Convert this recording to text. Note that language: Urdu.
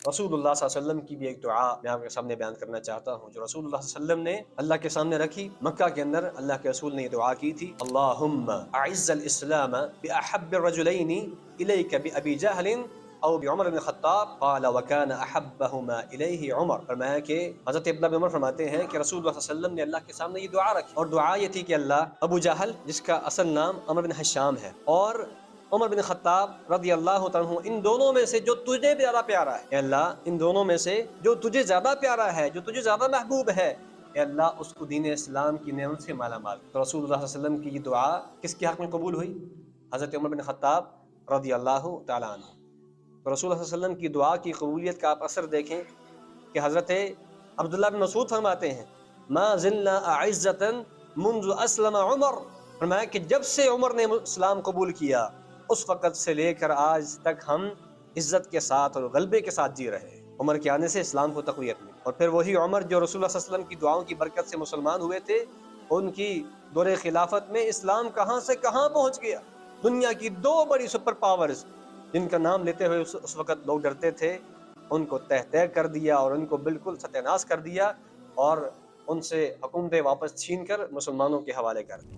رسول اللہ صلی اللہ علیہ وسلم کی بھی ایک دعا میں آپ کے سامنے بیان کرنا چاہتا ہوں، جو رسول اللہ صلی اللہ علیہ وسلم نے اللہ کے سامنے رکھی۔ مکہ کے اندر اللہ کے رسول نے یہ دعا کی تھی، اللہم اعز الاسلام باحب الرجلین الیک بابی جہل او بعمر بن خطاب قال وکان احبہما الیہ عمر۔ فرمایا کہ حضرت عبداللہ بن عمر فرماتے ہیں کہ رسول اللہ صلی اللہ علیہ وسلم نے اللہ کے سامنے یہ دعا رکھی، اور دعا یہ تھی کہ اللہ ابو جہل جس کا اصل نام عمر بن حشام ہے اور عمر بن خطاب رضی اللہ عنہ، ان دونوں میں سے جو تجھے زیادہ پیارا ہے، اے اللہ ان دونوں میں سے جو تجھے زیادہ پیارا ہے، جو تجھے زیادہ محبوب ہے، اے اللہ اس کو دین اسلام کی نعمت سے مالا مال۔ تو رسول اللہ صلی اللہ علیہ وسلم کی یہ دعا کس کے حق میں قبول ہوئی؟ حضرت عمر بن خطاب رضی اللہ تعالیٰ عنہ۔ تو رسول اللہ صلی اللہ علیہ وسلم کی دعا کی قبولیت کا آپ اثر دیکھیں کہ حضرت عبداللہ بن مسعود فرماتے ہیں ما زلنا اعزتا منذ اسلم عمر، فرمایا کہ جب سے عمر نے اسلام قبول کیا اس وقت سے لے کر آج تک ہم عزت کے ساتھ اور غلبے کے ساتھ جی رہے ہیں۔ عمر کے آنے سے اسلام کو تقویت ملی، اور پھر وہی عمر جو رسول اللہ صلی اللہ علیہ وسلم کی دعاؤں کی برکت سے مسلمان ہوئے تھے، ان کی دور خلافت میں اسلام کہاں سے کہاں پہنچ گیا۔ دنیا کی دو بڑی سپر پاورز جن کا نام لیتے ہوئے اس وقت لوگ ڈرتے تھے، ان کو تہ تہ کر دیا اور ان کو بالکل ستیہ ناش کر دیا، اور ان سے حکومتیں واپس چھین کر مسلمانوں کے حوالے کر دی۔